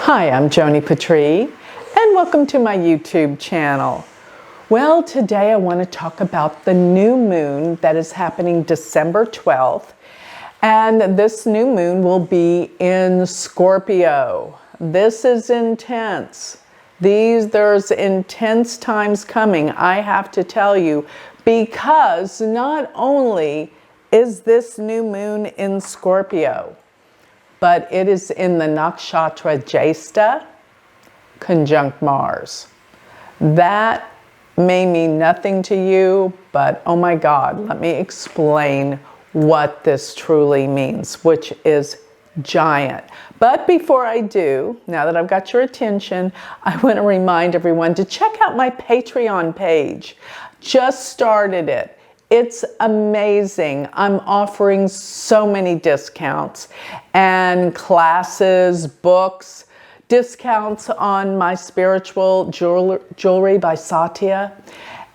Hi, I'm Joni Patry, and welcome to my YouTube channel. Well, today I want to talk about the new moon that is happening December 12th, and this new moon will be in Scorpio. This is intense. There's intense times coming, I have to tell you, because not only is this new moon in Scorpio, but it is in the nakshatra Jyesta conjunct Mars. That may mean nothing to you, but oh my God, let me explain what this truly means, which is giant. But before I do, now that I've got your attention, I want to remind everyone to check out my Patreon page. Just started it. It's amazing. I'm offering so many discounts and classes, books, discounts on my spiritual jewelry by Satya.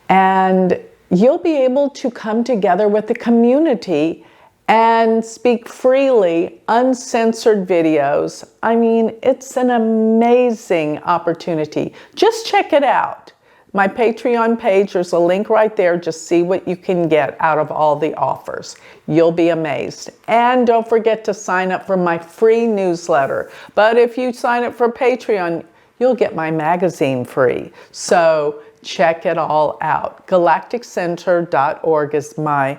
And you'll be able to come together with the community and speak freely, uncensored videos. I mean, it's an amazing opportunity. Just check it out. My Patreon page, there's a link right there. Just see what you can get out of all the offers. You'll be amazed. And don't forget to sign up for my free newsletter. But if you sign up for Patreon, you'll get my magazine free. So check it all out. galacticcenter.org is my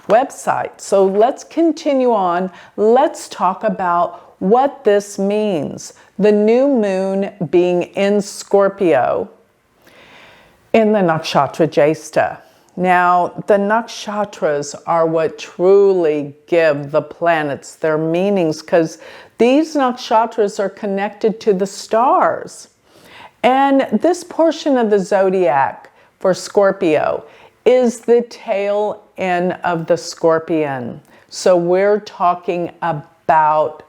website. So let's continue on. Let's talk about what this means. The new moon being in Scorpio in the nakshatra Jyesta. Now, the nakshatras are what truly give the planets their meanings, because these nakshatras are connected to the stars. And this portion of the zodiac for Scorpio is the tail end of the scorpion. So we're talking about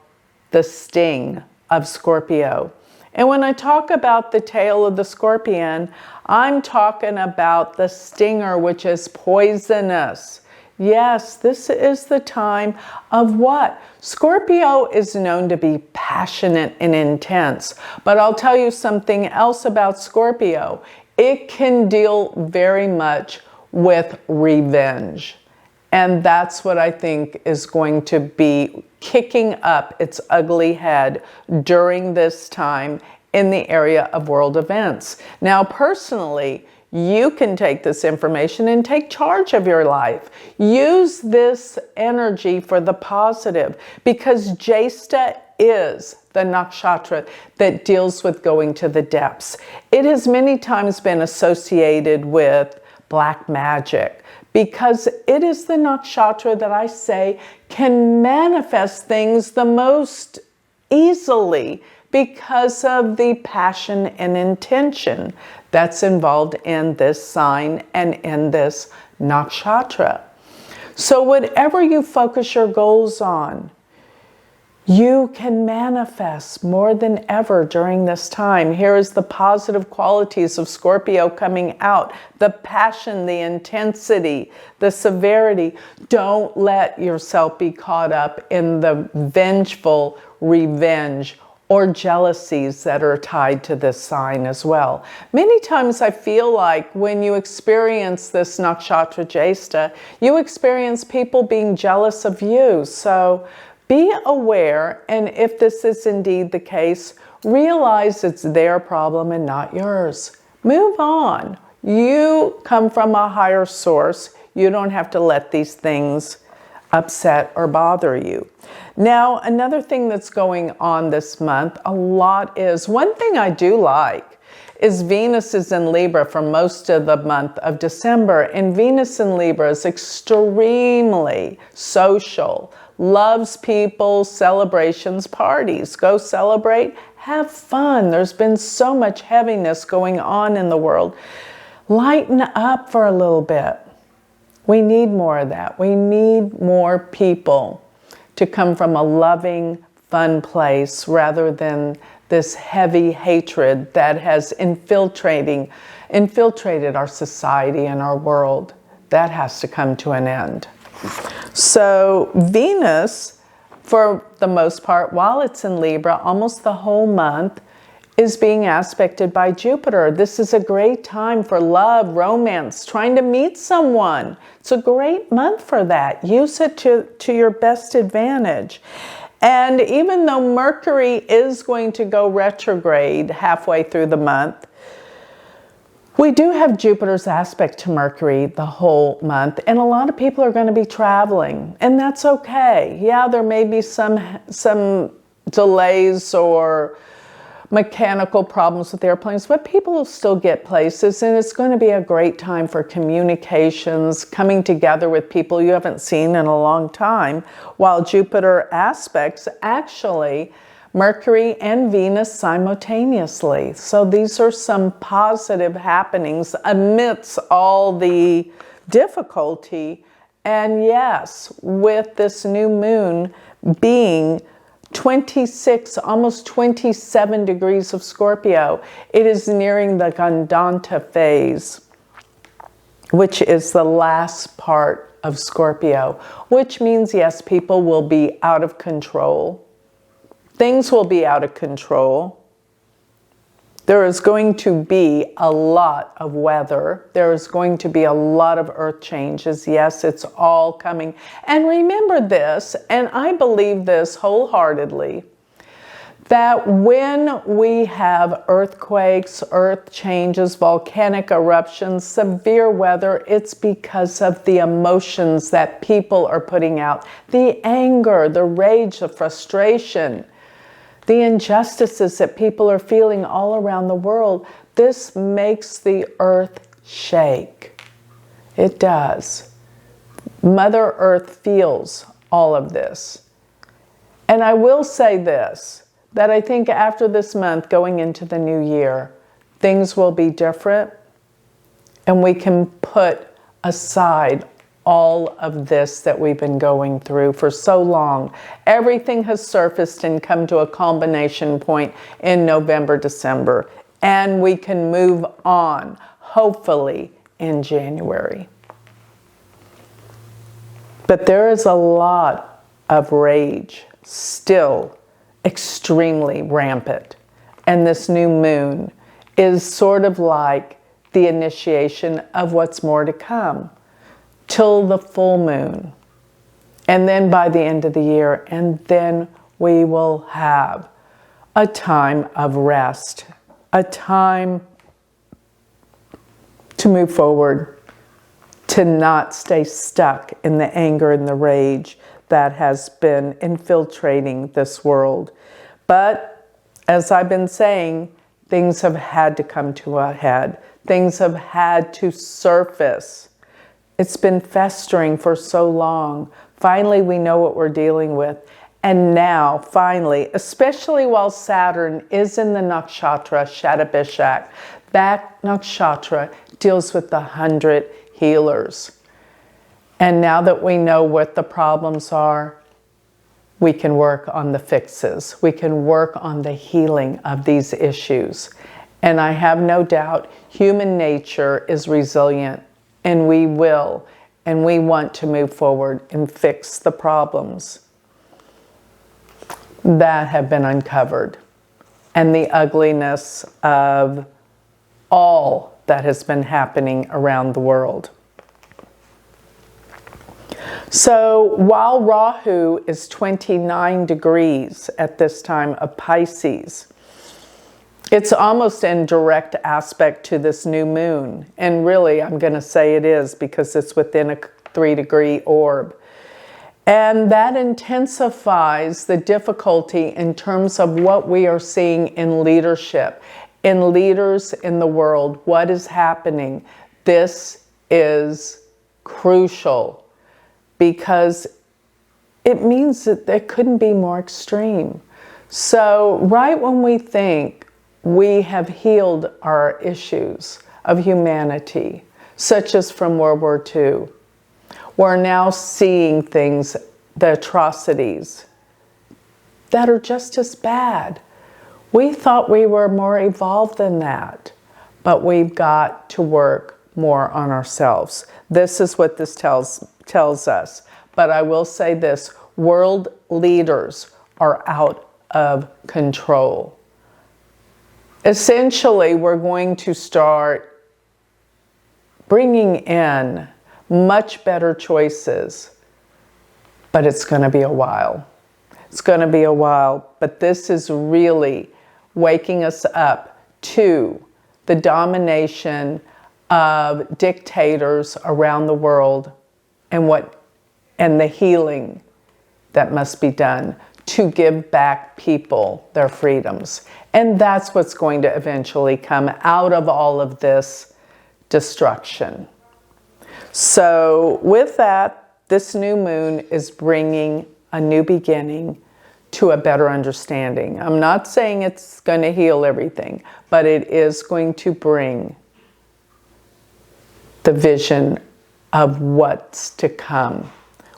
the sting of Scorpio. And when I talk about the tail of the scorpion, I'm talking about the stinger, which is poisonous. Yes, this is the time of what? Scorpio is known to be passionate and intense. But I'll tell you something else about Scorpio. It can deal very much with revenge. And that's what I think is going to be kicking up its ugly head during this time in the area of world events. Now, personally, you can take this information and take charge of your life. Use this energy for the positive, because Jyesta is the nakshatra that deals with going to the depths. It has many times been associated with black magic, because it is the nakshatra that I say can manifest things the most easily because of the passion and intention that's involved in this sign and in this nakshatra. So whatever you focus your goals on, you can manifest more than ever during this time. Here is the positive qualities of Scorpio coming out. The passion, the intensity, the severity. Don't let yourself be caught up in the vengeful revenge or jealousies that are tied to this sign as well. Many times I feel like when you experience this nakshatra Jyesta, you experience people being jealous of you. So be aware, and if this is indeed the case, realize it's their problem and not yours. Move on. You come from a higher source. You don't have to let these things upset or bother you. Now, another thing that's going on this month a lot is, one thing I do like is Venus is in Libra for most of the month of December, and Venus in Libra is extremely social. Loves people, celebrations, parties. Go celebrate, have fun. There's been so much heaviness going on in the world. Lighten up for a little bit. We need more of that. We need more people to come from a loving, fun place rather than this heavy hatred that has infiltrated our society and our world. That has to come to an end. So Venus, for the most part, while it's in Libra, almost the whole month, is being aspected by Jupiter. This is a great time for love, romance, trying to meet someone. It's a great month for that. Use it to your best advantage. And even though Mercury is going to go retrograde halfway through the month, we do have Jupiter's aspect to Mercury the whole month, and a lot of people are going to be traveling, and that's okay. Yeah, there may be some delays or mechanical problems with airplanes, but people will still get places, and it's going to be a great time for communications, coming together with people you haven't seen in a long time, while Jupiter aspects actually Mercury and Venus simultaneously. So these are some positive happenings amidst all the difficulty. And yes, with this new moon being 26, almost 27 degrees of Scorpio, it is nearing the Gandanta phase, which is the last part of Scorpio, which means, yes, people will be out of control. Things will be out of control. There is going to be a lot of weather. There is going to be a lot of earth changes. Yes, it's all coming. And remember this, and I believe this wholeheartedly, that when we have earthquakes, earth changes, volcanic eruptions, severe weather, it's because of the emotions that people are putting out. The anger, the rage, the frustration, the injustices that people are feeling all around the world. This makes the earth shake. It does. Mother Earth feels all of this. And I will say this, that I think after this month, going into the new year, things will be different, and we can put aside all of this that we've been going through for so long. Everything has surfaced and come to a culmination point in November, December, and we can move on, hopefully, in January. But there is a lot of rage still extremely rampant, and this new moon is sort of like the initiation of what's more to come, till the full moon, and then by the end of the year, and then we will have a time of rest, a time to move forward, to not stay stuck in the anger and the rage that has been infiltrating this world. But as I've been saying, things have had to come to a head. Things have had to surface. It's been festering for so long. Finally, we know what we're dealing with. And now, finally, especially while Saturn is in the nakshatra Shatabishak, that nakshatra deals with the 100 healers. And now that we know what the problems are, we can work on the fixes. We can work on the healing of these issues. And I have no doubt human nature is resilient, and we will, and we want to move forward and fix the problems that have been uncovered, and the ugliness of all that has been happening around the world. So while Rahu is 29 degrees at this time of Pisces, it's almost in direct aspect to this new moon. And really, I'm going to say it is, because it's within a 3-degree orb. And that intensifies the difficulty in terms of what we are seeing in leadership, in leaders in the world. What is happening? This is crucial, because it means that it couldn't be more extreme. So right when we think we have healed our issues of humanity, such as from World War II, we're now seeing things, the atrocities, that are just as bad. We thought we were more evolved than that, but we've got to work more on ourselves. This is what this tells us. But I will say this, world leaders are out of control. essentially we're going to start bringing in much better choices, but it's going to be a while. It's going to be a while, but this is really waking us up to the domination of dictators around the world and the healing that must be done to give back people their freedoms. And that's what's going to eventually come out of all of this destruction. So with that, this new moon is bringing a new beginning to a better understanding. I'm not saying it's going to heal everything, but it is going to bring the vision of what's to come,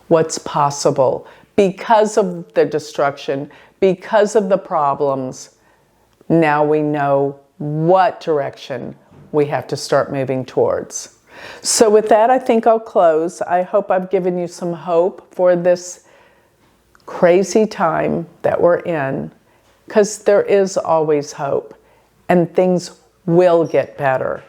what's possible. Because of the destruction, because of the problems, now we know what direction we have to start moving towards. So with that, I think I'll close. I hope I've given you some hope for this crazy time that we're in, because there is always hope and things will get better.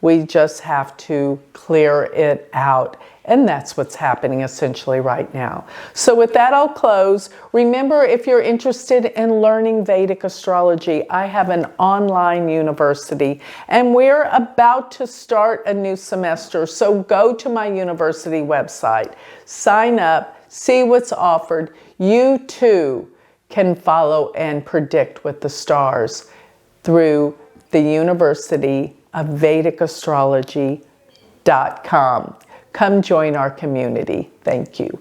We just have to clear it out. And that's what's happening essentially right now. So with that, I'll close. Remember, if you're interested in learning Vedic astrology, I have an online university and we're about to start a new semester. So go to my university website, sign up, see what's offered. You too can follow and predict with the stars through the University of Vedic Astrology.com. Come join our community. Thank you.